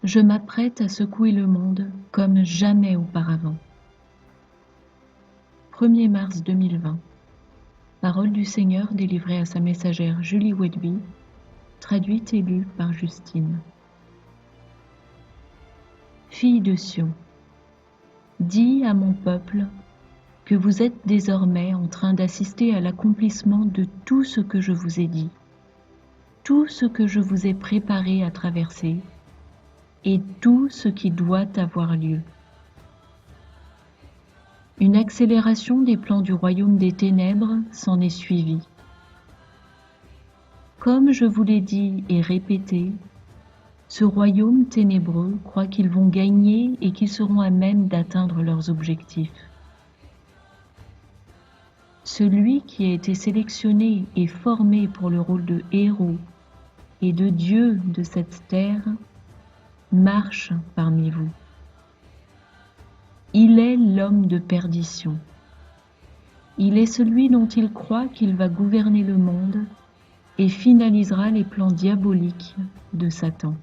Je m'apprête à secouer le monde comme jamais auparavant. 1er mars 2020. Parole du Seigneur délivrée à sa messagère Julie Wedby, traduite et lue par Justine. Fille de Sion, dis à mon peuple que vous êtes désormais en train d'assister à l'accomplissement de tout ce que je vous ai dit, tout ce que je vous ai préparé à traverser et tout ce qui doit avoir lieu. Une accélération des plans du royaume des ténèbres s'en est suivie. Comme je vous l'ai dit et répété, ce royaume ténébreux croit qu'ils vont gagner et qu'ils seront à même d'atteindre leurs objectifs. Celui qui a été sélectionné et formé pour le rôle de héros et de Dieu de cette terre marche parmi vous. Il est l'homme de perdition. Il est celui dont il croit qu'il va gouverner le monde et finalisera les plans diaboliques de Satan.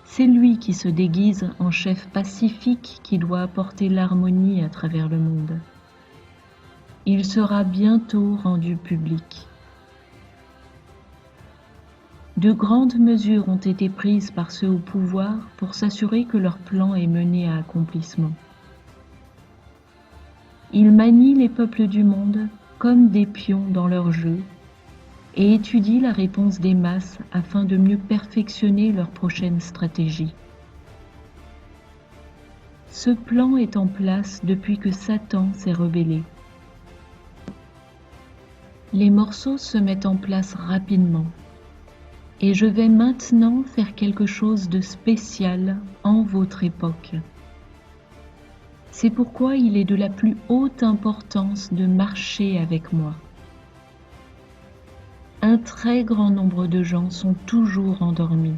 C'est lui qui se déguise en chef pacifique qui doit apporter l'harmonie à travers le monde. Il sera bientôt rendu public. De grandes mesures ont été prises par ceux au pouvoir pour s'assurer que leur plan est mené à accomplissement. Ils manient les peuples du monde comme des pions dans leur jeu et étudient la réponse des masses afin de mieux perfectionner leur prochaine stratégie. Ce plan est en place depuis que Satan s'est rebellé. Les morceaux se mettent en place rapidement et je vais maintenant faire quelque chose de spécial en votre époque. C'est pourquoi il est de la plus haute importance de marcher avec moi. Un très grand nombre de gens sont toujours endormis.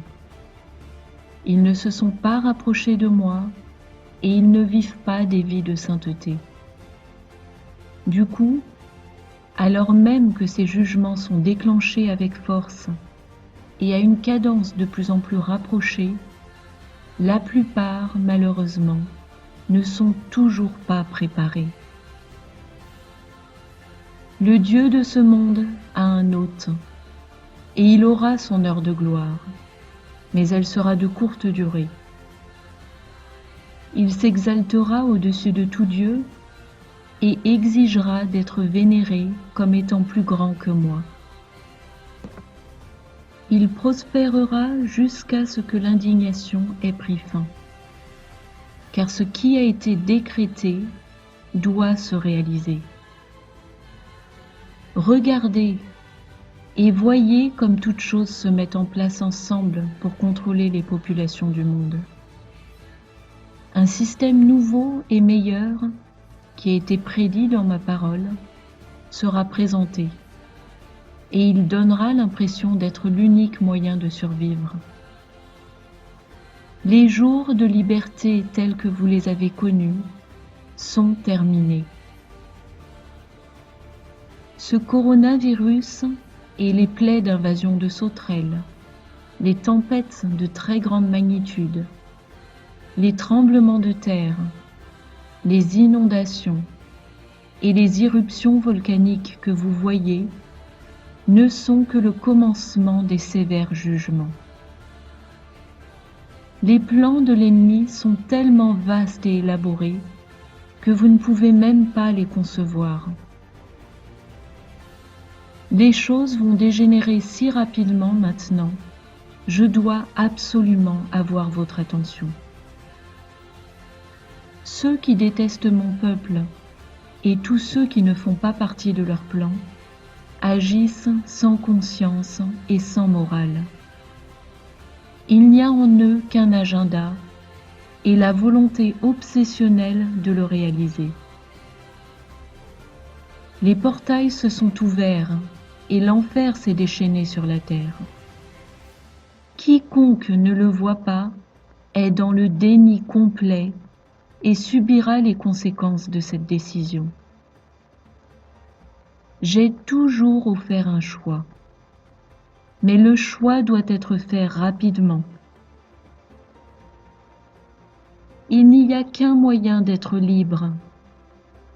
Ils ne se sont pas rapprochés de moi et ils ne vivent pas des vies de sainteté. Du coup, alors même que ces jugements sont déclenchés avec force et à une cadence de plus en plus rapprochée, la plupart, malheureusement, ne sont toujours pas préparés. Le Dieu de ce monde a un hôte, et il aura son heure de gloire, mais elle sera de courte durée. Il s'exaltera au-dessus de tout Dieu et exigera d'être vénéré comme étant plus grand que moi. Il prospérera jusqu'à ce que l'indignation ait pris fin, car ce qui a été décrété doit se réaliser. Regardez et voyez comme toutes choses se mettent en place ensemble pour contrôler les populations du monde. Un système nouveau et meilleur, qui a été prédit dans ma parole, sera présenté, et il donnera l'impression d'être l'unique moyen de survivre. Les jours de liberté tels que vous les avez connus sont terminés. Ce coronavirus et les plaies d'invasion de sauterelles, les tempêtes de très grande magnitude, les tremblements de terre, les inondations et les éruptions volcaniques que vous voyez ne sont que le commencement des sévères jugements. Les plans de l'ennemi sont tellement vastes et élaborés que vous ne pouvez même pas les concevoir. Les choses vont dégénérer si rapidement maintenant, je dois absolument avoir votre attention. Ceux qui détestent mon peuple et tous ceux qui ne font pas partie de leur plan agissent sans conscience et sans morale. Il n'y a en eux qu'un agenda et la volonté obsessionnelle de le réaliser. Les portails se sont ouverts et l'enfer s'est déchaîné sur la terre. Quiconque ne le voit pas est dans le déni complet et subira les conséquences de cette décision. J'ai toujours offert un choix, mais le choix doit être fait rapidement n'y a qu'un moyen d'être libre.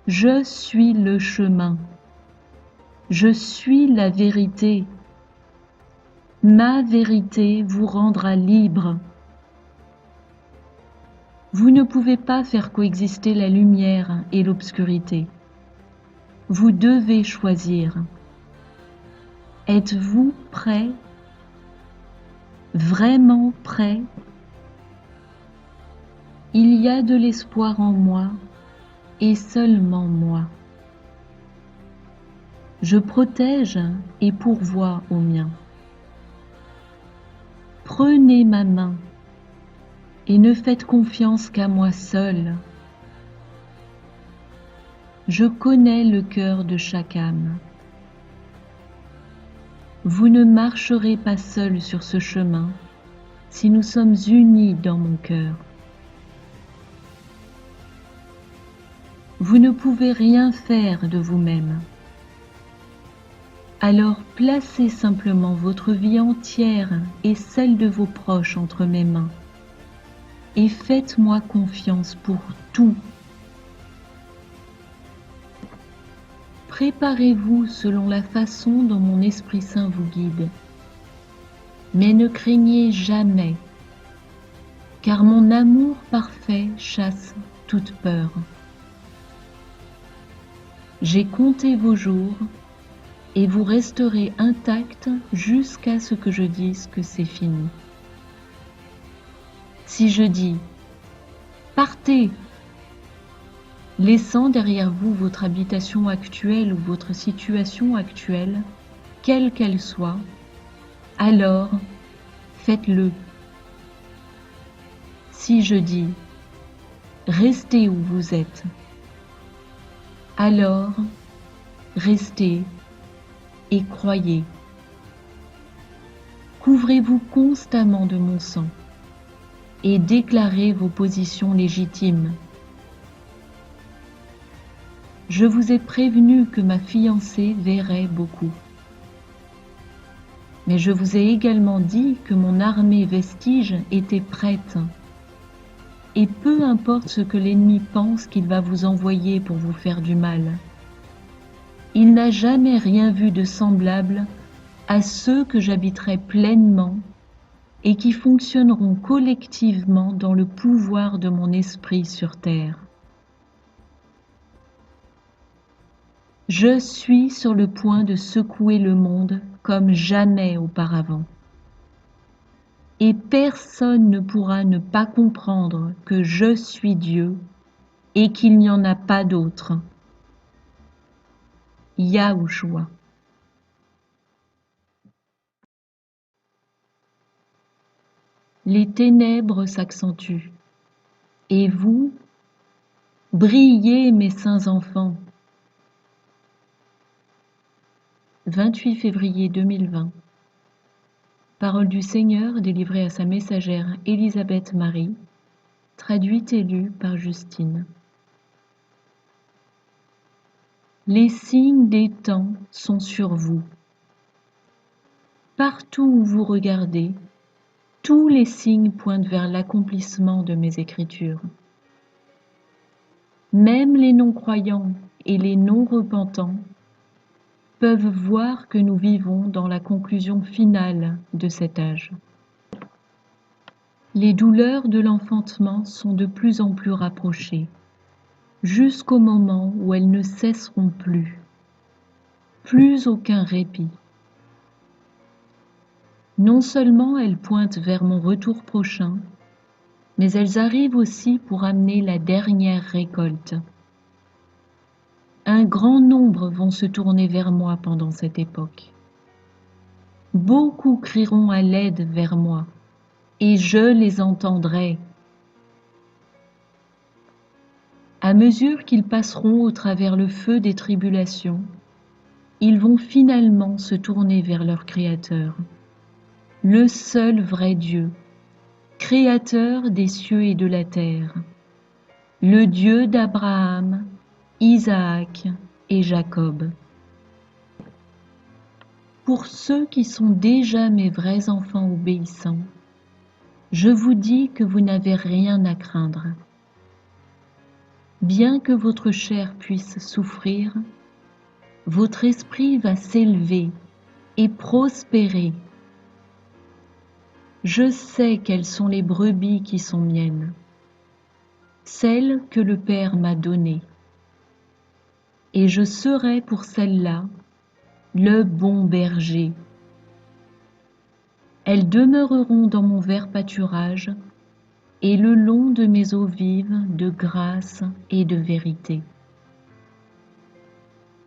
Je suis le chemin. Je suis la vérité. Ma vérité vous rendra libre. Vous ne pouvez pas faire coexister la lumière et l'obscurité. Vous devez choisir. Êtes-vous prêt? Vraiment prêt? Il y a de l'espoir en moi et seulement moi. Je protège et pourvois aux miens. Prenez ma main et ne faites confiance qu'à moi seul. Je connais le cœur de chaque âme. Vous ne marcherez pas seul sur ce chemin si nous sommes unis dans mon cœur. Vous ne pouvez rien faire de vous-même. Alors placez simplement votre vie entière et celle de vos proches entre mes mains et faites-moi confiance pour tout. Préparez-vous selon la façon dont mon Esprit Saint vous guide. Mais ne craignez jamais, car mon amour parfait chasse toute peur. J'ai compté vos jours et vous resterez intacts jusqu'à ce que je dise que c'est fini. Si je dis « Partez !» laissant derrière vous votre habitation actuelle ou votre situation actuelle, quelle qu'elle soit, alors faites-le. Si je dis « Restez où vous êtes », alors restez et croyez. Couvrez-vous constamment de mon sang et déclarez vos positions légitimes. Je vous ai prévenu que ma fiancée verrait beaucoup. Mais je vous ai également dit que mon armée vestige était prête. Et peu importe ce que l'ennemi pense qu'il va vous envoyer pour vous faire du mal, il n'a jamais rien vu de semblable à ceux que j'habiterai pleinement et qui fonctionneront collectivement dans le pouvoir de mon esprit sur terre. Je suis sur le point de secouer le monde comme jamais auparavant. Et personne ne pourra ne pas comprendre que je suis Dieu et qu'il n'y en a pas d'autre. Yahushua. Les ténèbres s'accentuent. Et vous, brillez mes saints enfants. 28 février 2020. Parole du Seigneur délivrée à sa messagère Élisabeth Marie, traduite et lue par Justine. Les signes des temps sont sur vous. Partout où vous regardez, tous les signes pointent vers l'accomplissement de mes écritures. Même les non-croyants et les non-repentants peuvent voir que nous vivons dans la conclusion finale de cet âge. Les douleurs de l'enfantement sont de plus en plus rapprochées, jusqu'au moment où elles ne cesseront plus. Plus aucun répit. Non seulement elles pointent vers mon retour prochain, mais elles arrivent aussi pour amener la dernière récolte. Un grand nombre vont se tourner vers moi pendant cette époque. Beaucoup crieront à l'aide vers moi, et je les entendrai. À mesure qu'ils passeront au travers le feu des tribulations, ils vont finalement se tourner vers leur Créateur, le seul vrai Dieu, Créateur des cieux et de la terre, le Dieu d'Abraham, Isaac et Jacob. Pour ceux qui sont déjà mes vrais enfants obéissants, je vous dis que vous n'avez rien à craindre. Bien que votre chair puisse souffrir, votre esprit va s'élever et prospérer. Je sais quelles sont les brebis qui sont miennes, celles que le Père m'a données, et je serai pour celles-là le bon berger. Elles demeureront dans mon vert pâturage et le long de mes eaux vives de grâce et de vérité.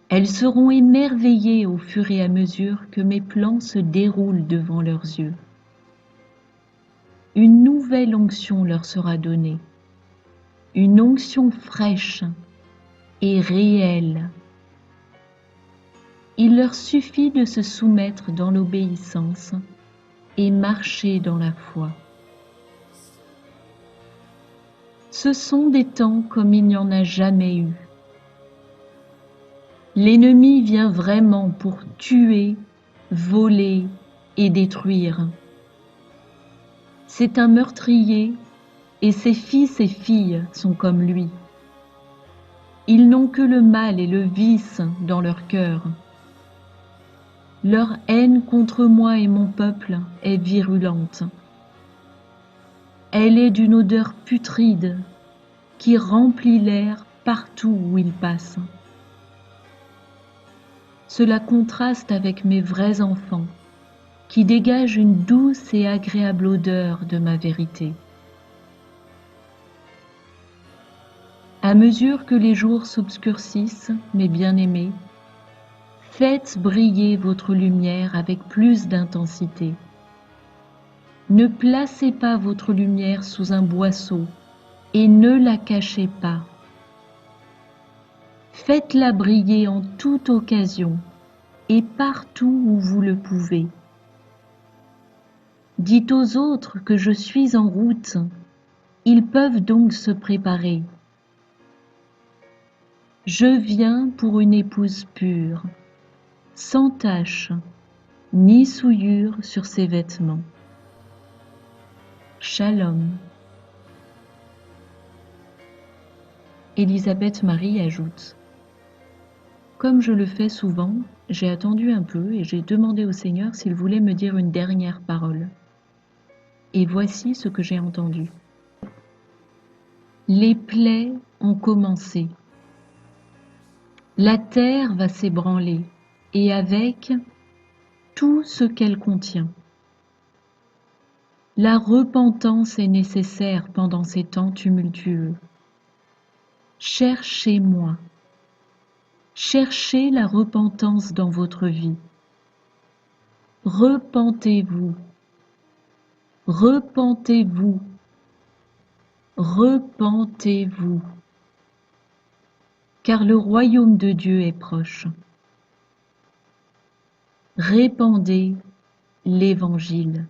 Elles seront émerveillées au fur et à mesure que mes plans se déroulent devant leurs yeux. Une nouvelle onction leur sera donnée, une onction fraîche et réelle. Il leur suffit de se soumettre dans l'obéissance et marcher dans la foi. Ce sont des temps comme il n'y en a jamais eu. L'ennemi vient vraiment pour tuer, voler et détruire. C'est un meurtrier et ses fils et filles sont comme lui. Ils n'ont que le mal et le vice dans leur cœur. Leur haine contre moi et mon peuple est virulente. Elle est d'une odeur putride qui remplit l'air partout où ils passent. Cela contraste avec mes vrais enfants qui dégagent une douce et agréable odeur de ma vérité. À mesure que les jours s'obscurcissent, mes bien-aimés, faites briller votre lumière avec plus d'intensité. Ne placez pas votre lumière sous un boisseau et ne la cachez pas. Faites-la briller en toute occasion et partout où vous le pouvez. Dites aux autres que je suis en route, ils peuvent donc se préparer. Je viens pour une épouse pure, sans tache, ni souillure sur ses vêtements. Shalom. Élisabeth Marie ajoute: comme je le fais souvent, j'ai attendu un peu et j'ai demandé au Seigneur s'il voulait me dire une dernière parole. Et voici ce que j'ai entendu. Les plaies ont commencé. La terre va s'ébranler, et avec tout ce qu'elle contient. La repentance est nécessaire pendant ces temps tumultueux. Cherchez-moi. Cherchez la repentance dans votre vie. Repentez-vous. Repentez-vous. Repentez-vous. Car le royaume de Dieu est proche. Répandez l'Évangile.